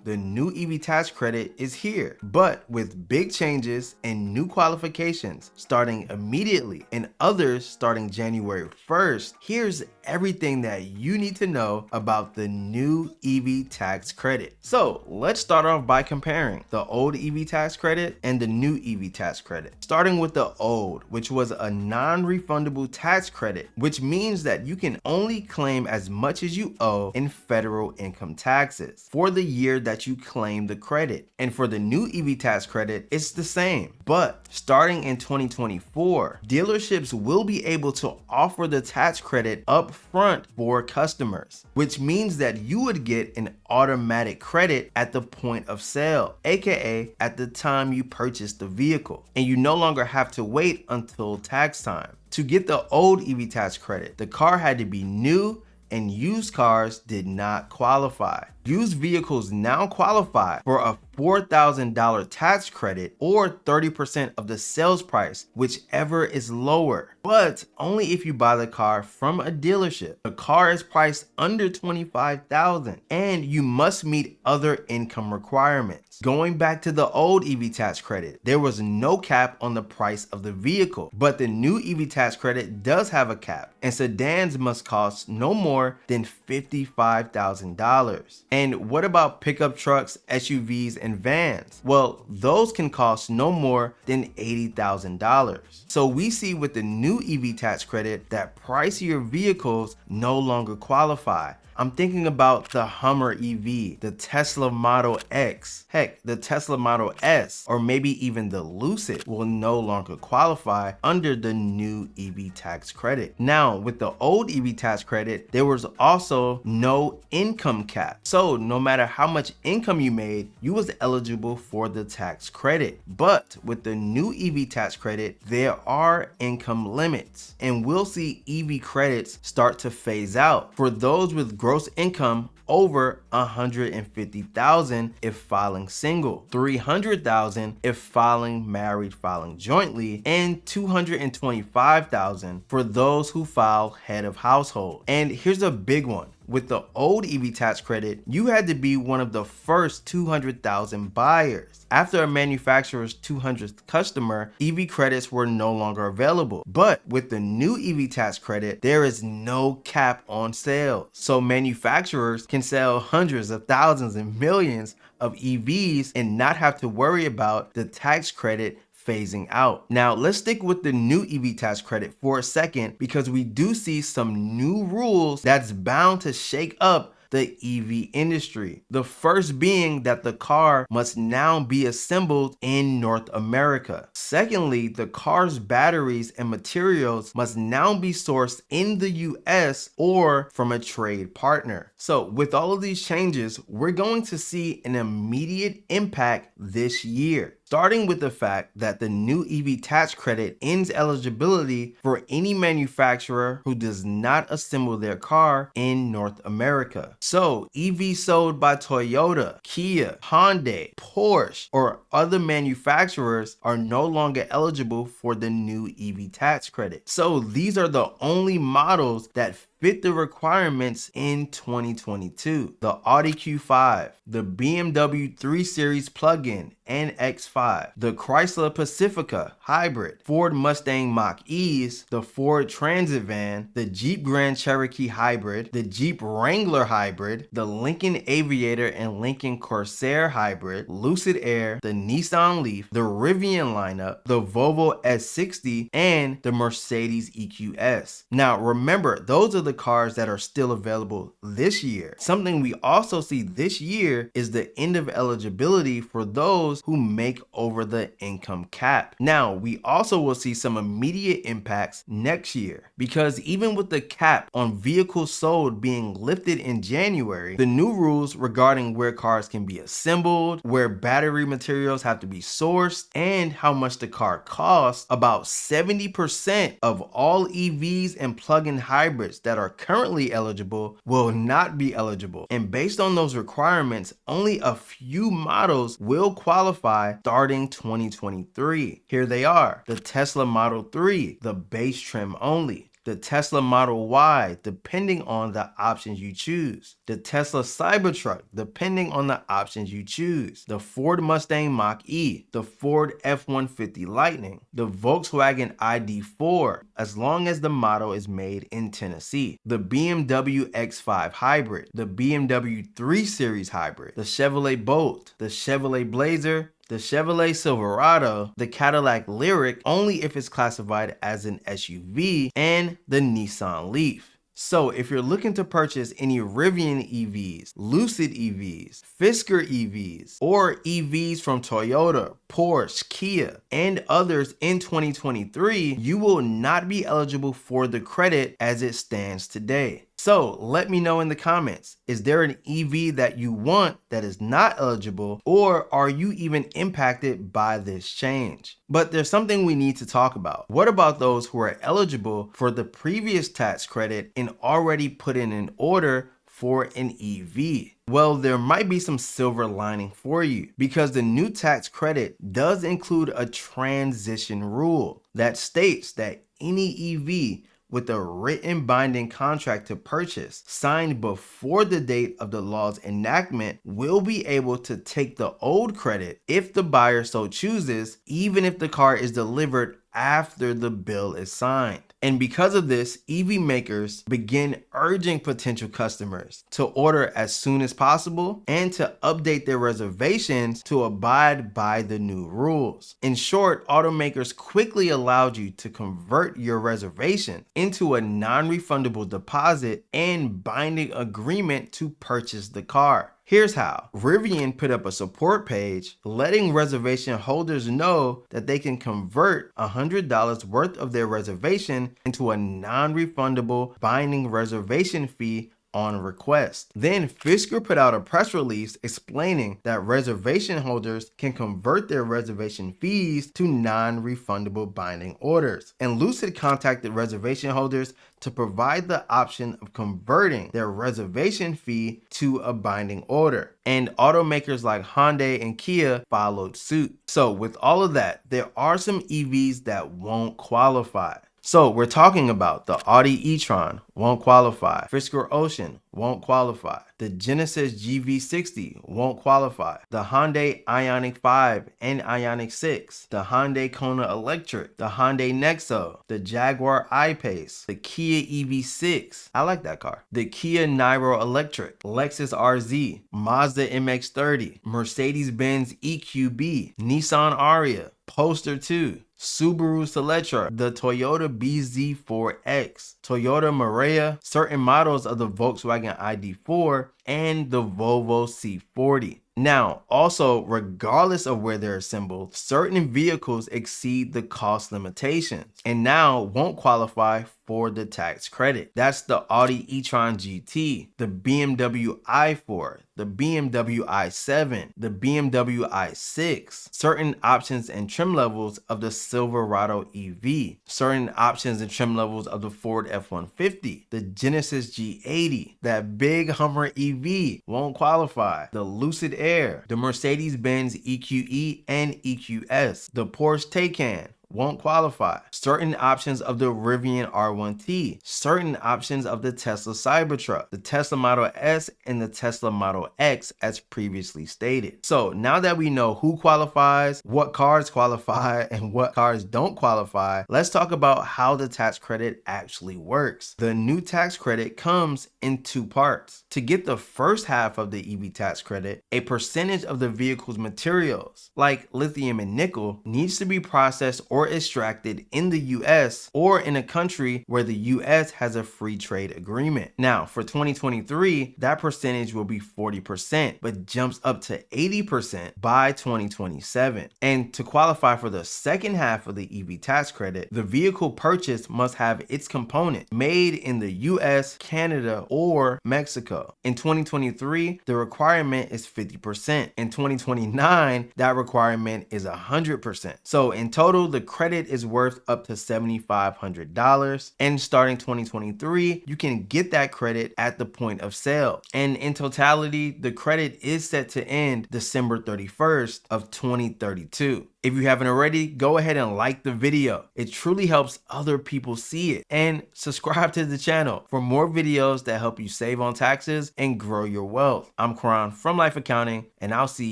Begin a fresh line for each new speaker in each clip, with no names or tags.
the new EV tax credit is here, but with big changes and new qualifications starting immediately and others starting January 1st. Here's everything that you need to know about the new EV tax credit. So let's start off by comparing the old EV tax credit and the new EV tax credit. Starting with the old, which was a non-refundable tax credit, which means that you can only claim as much as you owe in federal income taxes for the year that you claim the credit. And for the new EV tax credit, it's the same. But starting in 2024, dealerships will be able to offer the tax credit up front for customers, which means that you would get an automatic credit at the point of sale, aka at the time you purchase the vehicle, and you no longer have to wait until tax time. To get the old EV tax credit, the car had to be new and used cars did not qualify. Used vehicles now qualify for a $4,000 tax credit or 30% of the sales price, whichever is lower, but only if you buy the car from a dealership. The car is priced under $25,000 and you must meet other income requirements. Going back to the old EV tax credit, there was no cap on the price of the vehicle, but the new EV tax credit does have a cap, and sedans must cost no more than $55,000. And what about pickup trucks, SUVs, and vans? Well, those can cost no more than $80,000. So we see with the new EV tax credit that pricier vehicles no longer qualify. I'm thinking about the Hummer EV, the Tesla Model X, heck, the Tesla Model S, or maybe even the Lucid will no longer qualify under the new EV tax credit. Now, with the old EV tax credit, there was also no income cap. So no matter how much income you made, you was eligible for the tax credit. But with the new EV tax credit, there are income limits, and we'll see EV credits start to phase out for those with gross income over $150,000 if filing single, $300,000 if filing married, filing jointly, and $225,000 for those who file head of household. And here's a big one. With the old EV tax credit, you had to be one of the first 200,000 buyers. After a manufacturer's 200th customer, EV credits were no longer available. But with the new EV tax credit, there is no cap on sales. So manufacturers can sell hundreds of thousands and millions of EVs and not have to worry about the tax credit phasing out. Now let's stick with the new EV tax credit for a second, because we do see some new rules that's bound to shake up the EV industry. The first being that the car must now be assembled in North America. Secondly, the car's batteries and materials must now be sourced in the US or from a trade partner. So with all of these changes, we're going to see an immediate impact this year, starting with the fact that the new EV tax credit ends eligibility for any manufacturer who does not assemble their car in North America. So EVs sold by Toyota, Kia, Hyundai, Porsche, or other manufacturers are no longer eligible for the new EV tax credit. So these are the only models that fit the requirements in 2022. The Audi Q5, the BMW 3 Series plug-in and X5, the Chrysler Pacifica hybrid, Ford Mustang Mach-E's, the Ford Transit van, the Jeep Grand Cherokee hybrid, the Jeep Wrangler hybrid, the Lincoln Aviator and Lincoln Corsair hybrid, Lucid Air, the Nissan Leaf, the Rivian lineup, the Volvo S60, and the Mercedes EQS. Now remember, those are the cars that are still available this year. Something we also see this year is the end of eligibility for those who make over the income cap. Now, we also will see some immediate impacts next year, because even with the cap on vehicles sold being lifted in January, the new rules regarding where cars can be assembled, where battery materials have to be sourced, and how much the car costs, about 70% of all EVs and plug-in hybrids that are currently eligible will not be eligible. And based on those requirements, only a few models will qualify starting 2023. Here they are: the Tesla Model 3, the base trim only; the Tesla Model Y, depending on the options you choose, the Tesla Cybertruck, depending on the options you choose, the Ford Mustang Mach-E, the Ford F-150 Lightning, the Volkswagen ID4, as long as the model is made in Tennessee, the BMW X5 Hybrid, the BMW 3 Series Hybrid, the Chevrolet Bolt, the Chevrolet Blazer, the Chevrolet Silverado, the Cadillac Lyriq only if it's classified as an SUV, and the Nissan Leaf. So if you're looking to purchase any Rivian EVs, Lucid EVs, Fisker EVs, or EVs from Toyota, Porsche, Kia, and others in 2023, you will not be eligible for the credit as it stands today. So let me know in the comments, is there an EV that you want that is not eligible, or are you even impacted by this change? But there's something we need to talk about. What about those who are eligible for the previous tax credit and already put in an order for an EV? Well, there might be some silver lining for you because the new tax credit does include a transition rule that states that any EV with a written binding contract to purchase signed before the date of the law's enactment will be able to take the old credit if the buyer so chooses, even if the car is delivered after the bill is signed. And because of this, EV makers begin urging potential customers to order as soon as possible and to update their reservations to abide by the new rules. In short, automakers quickly allowed you to convert your reservation into a non-refundable deposit and binding agreement to purchase the car. Here's how. Rivian put up a support page letting reservation holders know that they can convert $100 worth of their reservation into a non-refundable binding reservation fee on request. Then Fisker put out a press release explaining that reservation holders can convert their reservation fees to non-refundable binding orders. And Lucid contacted reservation holders to provide the option of converting their reservation fee to a binding order. And automakers like Hyundai and Kia followed suit. So with all of that, there are some EVs that won't qualify. So we're talking about the Audi e-tron, won't qualify. Fisker Ocean, won't qualify. The Genesis GV60 won't qualify. The Hyundai Ioniq 5 and Ioniq 6. The Hyundai Kona Electric. The Hyundai Nexo. The Jaguar I-Pace. The Kia EV6. I like that car. The Kia Niro Electric. Lexus RZ. Mazda MX-30. Mercedes-Benz EQB. Nissan Ariya. Polestar 2. Subaru Celetra, the Toyota BZ4X, Toyota Mirai, certain models of the Volkswagen ID4, and the Volvo C40. Now, also, regardless of where they're assembled, certain vehicles exceed the cost limitations and now won't qualify for the tax credit. That's the Audi e-tron GT, the BMW i4, the BMW i7, the BMW i6, certain options and trim levels of the Silverado EV, certain options and trim levels of the Ford F-150, the Genesis G80, that big Hummer EV won't qualify, the Lucid Air, the Mercedes-Benz EQE and EQS, the Porsche Taycan won't qualify. Certain options of the Rivian R1T, certain options of the Tesla Cybertruck, the Tesla Model S, and the Tesla Model X as previously stated. So now that we know who qualifies, what cars qualify, and what cars don't qualify, let's talk about how the tax credit actually works. The new tax credit comes in two parts. To get the first half of the EV tax credit, a percentage of the vehicle's materials, like lithium and nickel, needs to be processed or extracted in the US or in a country where the US has a free trade agreement. Now, for 2023, that percentage will be 40%, but jumps up to 80% by 2027. And to qualify for the second half of the EV tax credit, the vehicle purchased must have its component made in the US, Canada, or Mexico. In 2023, the requirement is 50%. In 2029, that requirement is 100%. So in total, the credit is worth up to $7,500. And starting 2023, you can get that credit at the point of sale. And in totality, the credit is set to end December 31st of 2032. If you haven't already, go ahead and like the video. It truly helps other people see it. And subscribe to the channel for more videos that help you save on taxes and grow your wealth. I'm Karan from Life Accounting, and I'll see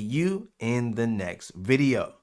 you in the next video.